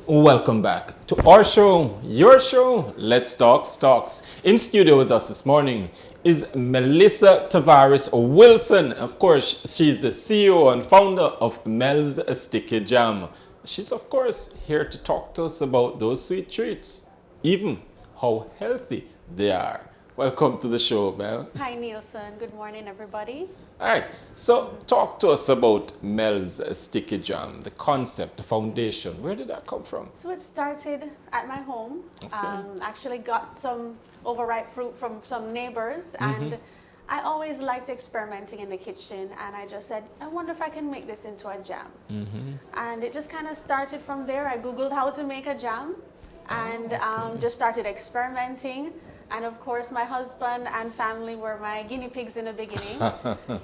Welcome back to our show, your show, Let's Talk Stocks. In studio with us this morning is Melissa Tavares-Wilson. Of course, she's the CEO and founder of Mel's Sticky Jam. She's, of course, here to talk to us about those sweet treats, even how healthy they are. Welcome to the show, Mel. Hi, Neilson. Good morning, everybody. All right, so talk to us about Mel's Sticky Jam, the concept, the foundation. Where did that come from? So it started at my home. Okay. Actually got some overripe fruit from some neighbors, and I always liked experimenting in the kitchen, and I just said, I wonder if I can make this into a jam. And it just kind of started from there. I Googled how to make a jam and just started experimenting. And of course, my husband and family were my guinea pigs in the beginning.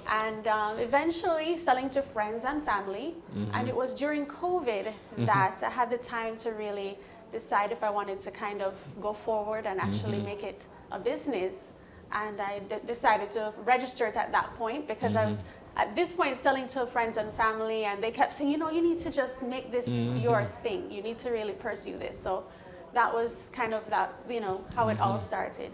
And eventually selling to friends and family. And it was during COVID that I had the time to really decide if I wanted to kind of go forward and actually make it a business. And I decided to register it at that point because I was at this point selling to friends and family, and they kept saying, you know, you need to just make this your thing. You need to really pursue this. So that was kind of that, you know, how it all started.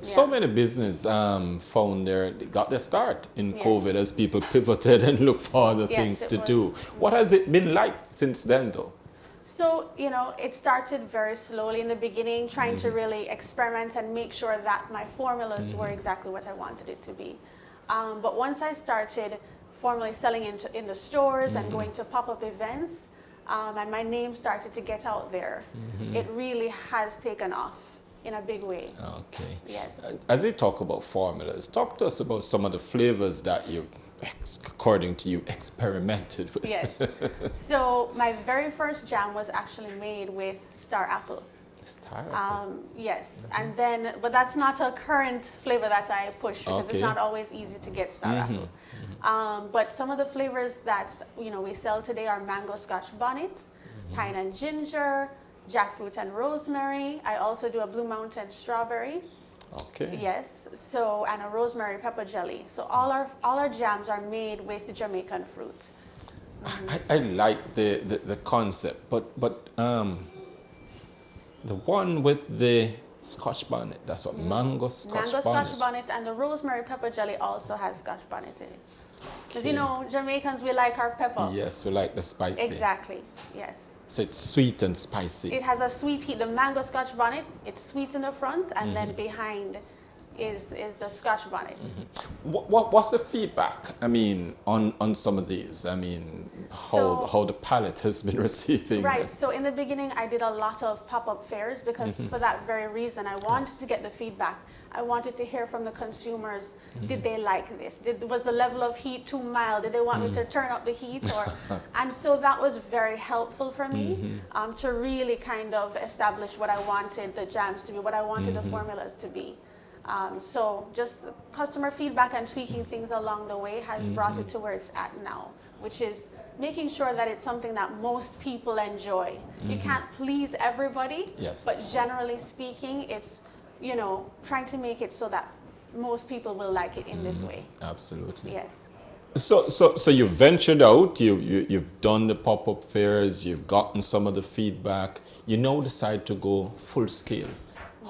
So many business got their start in Yes. COVID as people pivoted and looked for other Yes, things it to was. do. What has it been like since then, though? So, you know, it started very slowly in the beginning, trying to really experiment and make sure that my formulas were exactly what I wanted it to be. But once I started formally selling in the stores and going to pop-up events, and my name started to get out there, it really has taken off in a big way. Okay. Yes. As you talk about formulas, talk to us about some of the flavors that you, according to you, experimented with. Yes. So my very first jam was actually made with star apple. Star. Yes, and then, but that's not a current flavor that I push because Okay. it's not always easy to get star apple. But some of the flavors that we sell today are mango scotch bonnet, pine and ginger, jackfruit and rosemary. I also do a Blue Mountain strawberry. Okay. Yes, so, and a rosemary pepper jelly. So all our jams are made with Jamaican fruit. I like the concept, but the one with the Scotch bonnet, that's what, mango Scotch Mango bonnet. scotch bonnet, and the rosemary pepper jelly also has scotch bonnet in it. Because Okay. you know, Jamaicans, we like our pepper. Yes, we like the spicy. Exactly, yes. So it's sweet and spicy. It has a sweet heat. The mango scotch bonnet, it's sweet in the front, and then behind is the scotch bonnet. What's the feedback? I mean, on some of these. I mean, how the palate has been receiving. Right, so in the beginning, I did a lot of pop-up fairs because for that very reason, I wanted to get the feedback. I wanted to hear from the consumers, did they like this? Was the level of heat too mild? Did they want me to turn up the heat? And so that was very helpful for me to really kind of establish what I wanted the jams to be, what I wanted the formulas to be. So just customer feedback and tweaking things along the way has brought it to where it's at now, which is making sure that it's something that most people enjoy. You can't please everybody, Yes. but generally speaking, it's, trying to make it so that most people will like it in this way. Absolutely. Yes. So you've ventured out, you've done the pop-up fairs, you've gotten some of the feedback, you now decide to go full scale.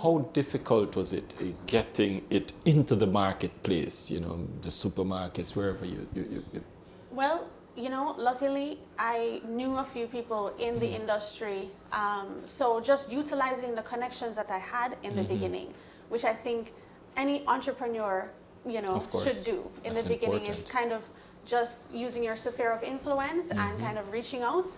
How difficult was it getting it into the marketplace, the supermarkets, wherever you Well, luckily I knew a few people in the industry. So just utilizing the connections that I had in the beginning, which I think any entrepreneur, Of course. should do in That's the beginning, important. is kind of just using your sphere of influence and kind of reaching out.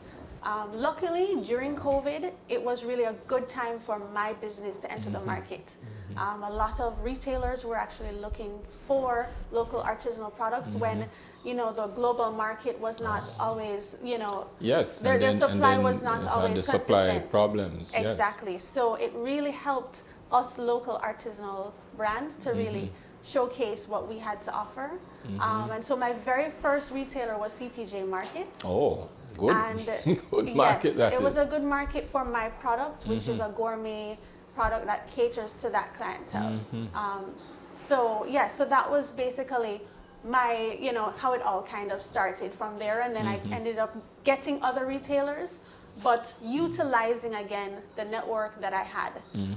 Luckily, during COVID, it was really a good time for my business to enter the market. A lot of retailers were actually looking for local artisanal products when, the global market was not always, Yes, their supply was not and always the supply consistent. problems. Exactly. Yes. So it really helped us local artisanal brands to really showcase what we had to offer. And so my very first retailer was CPJ Market. Oh, good. And good market yes, that it was is. a good market for my product, which is a gourmet product that caters to that clientele. So that was basically my, how it all kind of started from there. And then I ended up getting other retailers but utilizing again the network that I had.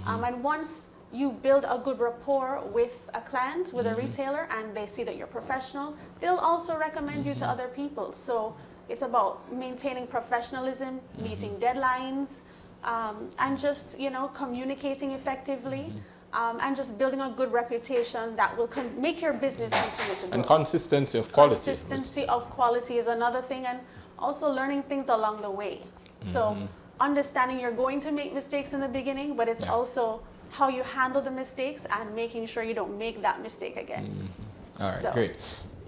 And once you build a good rapport with a client, with a retailer, and they see that you're professional, they'll also recommend you to other people. So it's about maintaining professionalism, meeting deadlines, and just, communicating effectively, and just building a good reputation that will make your business continue to grow. And consistency of quality. Consistency of quality is another thing, and also learning things along the way. So understanding you're going to make mistakes in the beginning, but it's also how you handle the mistakes and making sure you don't make that mistake again. All right, great.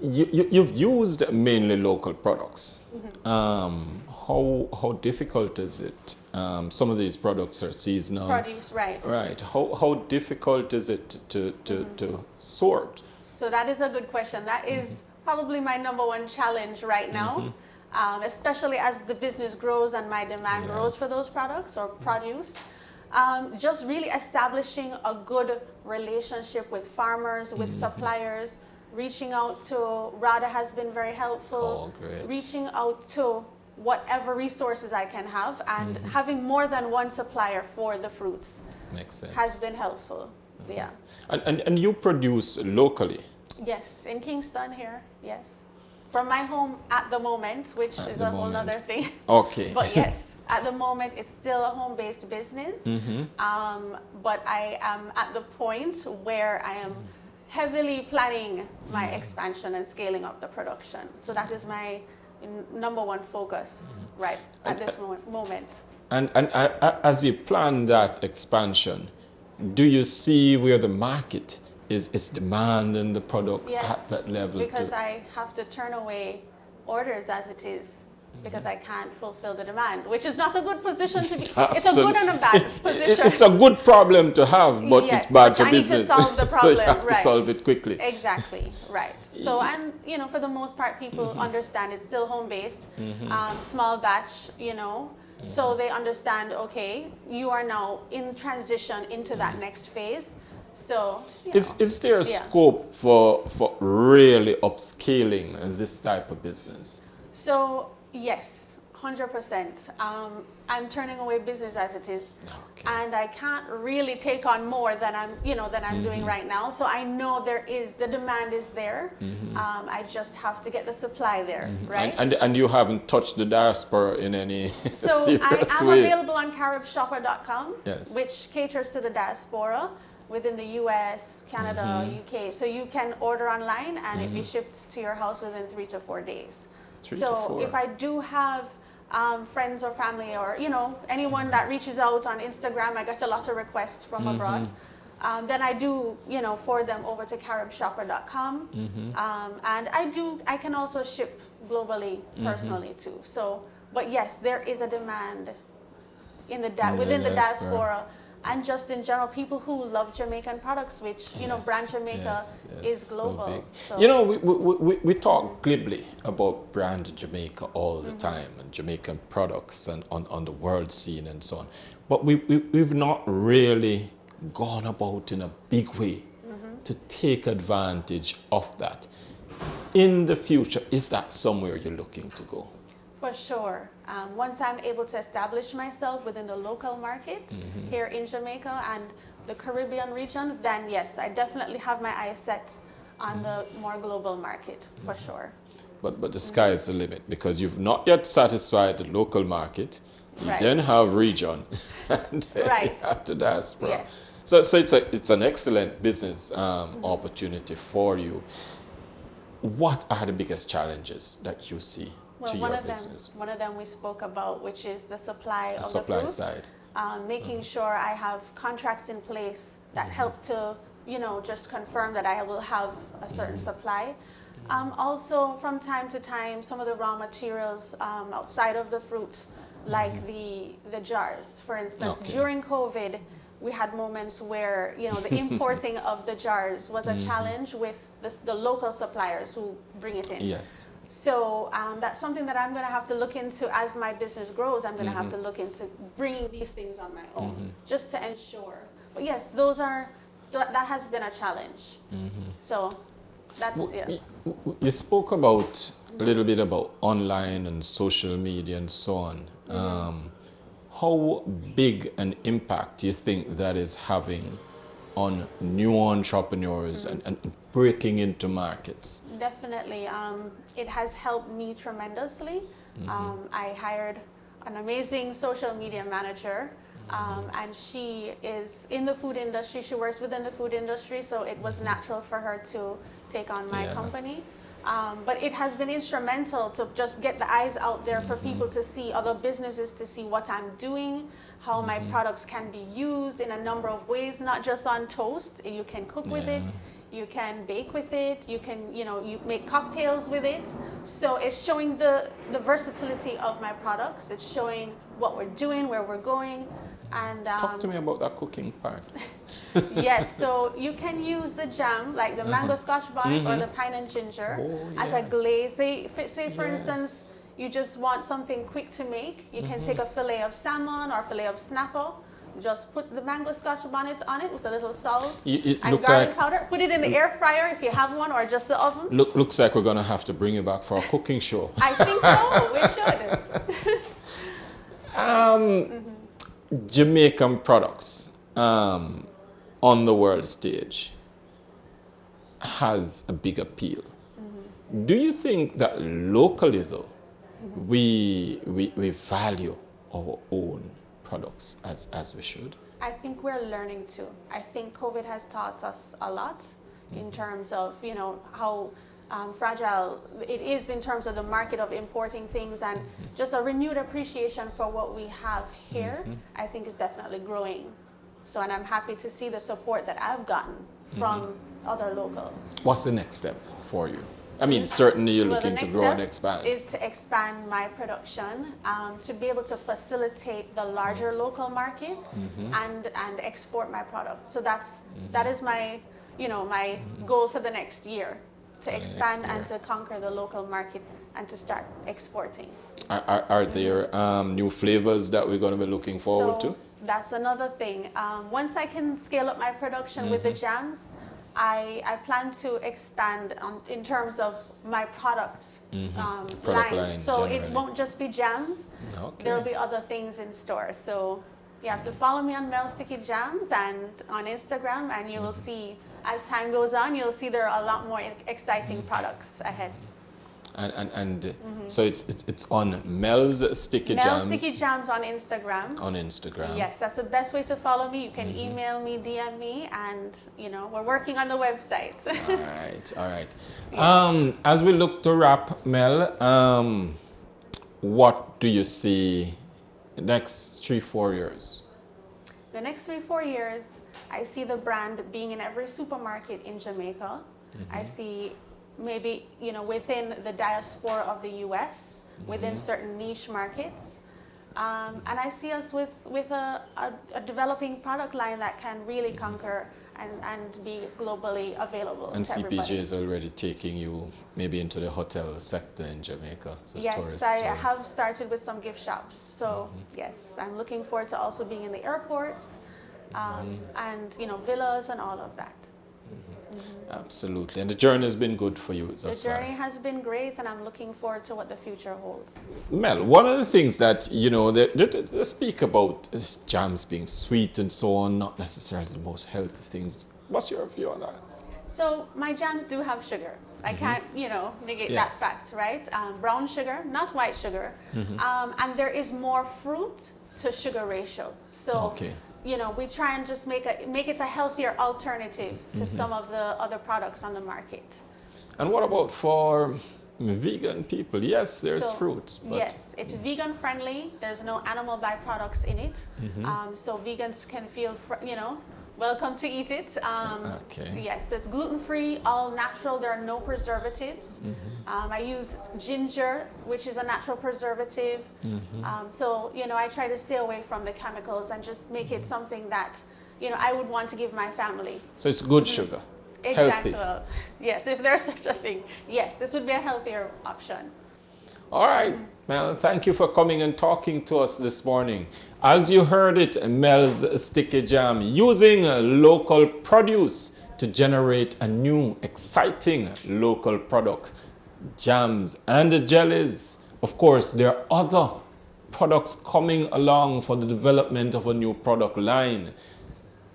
You've used mainly local products. How difficult is it? Some of these products are seasonal. Produce, right. Right. How difficult is it to sort? So that is a good question. That is probably my number one challenge right now, especially as the business grows and my demand grows for those products or produce. Just really establishing a good relationship with farmers, with suppliers, reaching out to RADA has been very helpful. Oh, great. Reaching out to whatever resources I can have, and having more than one supplier for the fruits Makes sense. has been helpful. Yeah. And you produce locally? Yes, in Kingston here, yes. From my home at the moment, which is a whole other thing. Okay. But yes, at the moment it's still a home-based business. But I am at the point where I am heavily planning my expansion and scaling up the production. So that is my number one focus right at this moment. And as you plan that expansion, do you see where the market is demanding the product at that level? Because I have to turn away orders as it is, because I can't fulfill the demand, which is not a good position to be. It's a good and a bad position. It's a good problem to have, but it's bad for business. I need to solve the problem. So you have to solve it quickly. Exactly, right. So, and for the most part, people understand it's still home-based, small batch, so they understand, okay, you are now in transition into that next phase. So, is there a scope for really upscaling this type of business? So, yes, 100%. I'm turning away business as it is, and I can't really take on more than I'm doing right now. So I know the demand is there. I just have to get the supply there, right? And you haven't touched the diaspora in any so serious I am way. available on caribshopper.com, Yes. which caters to the diaspora within the US, Canada, UK. So you can order online and it be shipped to your house within 3 to 4 days. So if I do have friends or family or anyone that reaches out on Instagram, I get a lot of requests from abroad. Then I do forward them over to caribshopper.com, and I can also ship globally personally too. So, but yes, there is a demand within the diaspora. And just in general, people who love Jamaican products, which, Brand Jamaica is global. So we talk glibly about Brand Jamaica all the time, and Jamaican products and on the world scene and so on. But we've not really gone about in a big way to take advantage of that. In the future, is that somewhere you're looking to go? For sure. Once I'm able to establish myself within the local market here in Jamaica and the Caribbean region, then yes, I definitely have my eyes set on the more global market, for sure. But the sky is the limit, because you've not yet satisfied the local market. You then have region, and then you have the diaspora. Yes. So it's an excellent business opportunity for you. What are the biggest challenges that you see? Well, one of them we spoke about, which is the supply of the fruit. Side. Making sure I have contracts in place that help to, just confirm that I will have a certain supply. Also, from time to time, some of the raw materials outside of the fruit, like the jars, for instance. During COVID, we had moments where, the importing of the jars was a challenge with the local suppliers who bring it in. Yes. So that's something that I'm going to have to look into as my business grows. I'm going to have to look into bringing these things on my own, just to ensure. But yes, that has been a challenge. So that's, You spoke about a little bit about online and social media and so on. how big an impact do you think that is having on new entrepreneurs and breaking into markets? Definitely. It has helped me tremendously. I hired an amazing social media manager, and she is in the food industry. She works within the food industry, so it was natural for her to take on my company. But it has been instrumental to just get the eyes out there for people to see, other businesses to see what I'm doing, how my products can be used in a number of ways, not just on toast. You can cook with it, you can bake with it, you can, you make cocktails with it. So it's showing the versatility of my products. It's showing what we're doing, where we're going. And talk to me about that cooking part. Yes, so you can use the jam, like the mango scotch bonnet or the pine and ginger, as a glaze. Say for instance, you just want something quick to make. You can take a fillet of salmon or fillet of snapper. Just put the mango scotch bonnet on it with a little salt and garlic powder. Put it in the air fryer if you have one, or just the oven. Looks like we're going to have to bring you back for a cooking show. I think so. We should. Jamaican products on the world stage has a big appeal. Do you think that locally, though, we value our own products as we should? I think we're learning to. I think COVID has taught us a lot in terms of, how fragile it is in terms of the market of importing things, and just a renewed appreciation for what we have here, I think is definitely growing. So, and I'm happy to see the support that I've gotten from other locals. What's the next step for you? I mean, certainly you're looking to grow and expand. Is to expand my production, to be able to facilitate the larger local market and export my products. So that is my, my goal for the next year. To expand and to conquer the local market and to start exporting. Are there new flavors that we're going to be looking forward to? That's another thing. Once I can scale up my production with the jams, I plan to expand in terms of my products line. So generally, it won't just be jams. Okay. There will be other things in store. So you have to follow me on Mel Sticky Jams and on Instagram, and you will see, as time goes on, you'll see there are a lot more exciting products ahead. And so it's on Mel's Sticky Jams. Mel's Sticky Jams on Instagram. On Instagram. Yes, that's the best way to follow me. You can email me, DM me, and we're working on the website. All right. Yes. As we look to wrap, Mel, what do you see the next 3-4 years? The next 3-4 years, I see the brand being in every supermarket in Jamaica. I see maybe, within the diaspora of the US, within certain niche markets. And I see us with a developing product line that can really conquer and be globally available and to CPJ everybody. is already taking you maybe into the hotel sector in Jamaica. So yes, I have started with some gift shops. So yes, I'm looking forward to also being in the airports and villas and all of that. Absolutely. And the journey has been good for you thus far. The journey has been great, and I'm looking forward to what the future holds. Mel, one of the things that, they speak about is jams being sweet and so on, not necessarily the most healthy things. What's your view on that? So my jams do have sugar. I can't, negate that fact, right? Brown sugar, not white sugar. And there is more fruit to sugar ratio. So, we try and just make it a healthier alternative to some of the other products on the market. And what about for vegan people? Yes, there's fruits. But yes, it's vegan friendly. There's no animal byproducts in it. So vegans can feel, welcome to eat it. Yes, it's gluten-free, all natural. There are no preservatives. I use ginger, which is a natural preservative. So, I try to stay away from the chemicals and just make it something that, I would want to give my family. So it's good sugar. Exactly. Healthy. Yes, if there's such a thing. Yes, this would be a healthier option. All right, Mel, thank you for coming and talking to us this morning. As you heard it, Mel's Sticky Jam, using local produce to generate a new, exciting local product. Jams and jellies. Of course, there are other products coming along for the development of a new product line.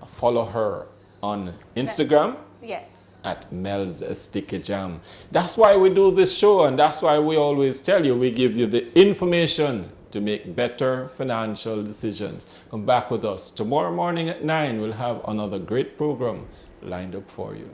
Follow her on Instagram Yes. at Mel's Sticky Jam. That's why we do this show, and that's why we always tell you, we give you the information to make better financial decisions. Come back with us tomorrow morning at 9. We'll have another great program lined up for you.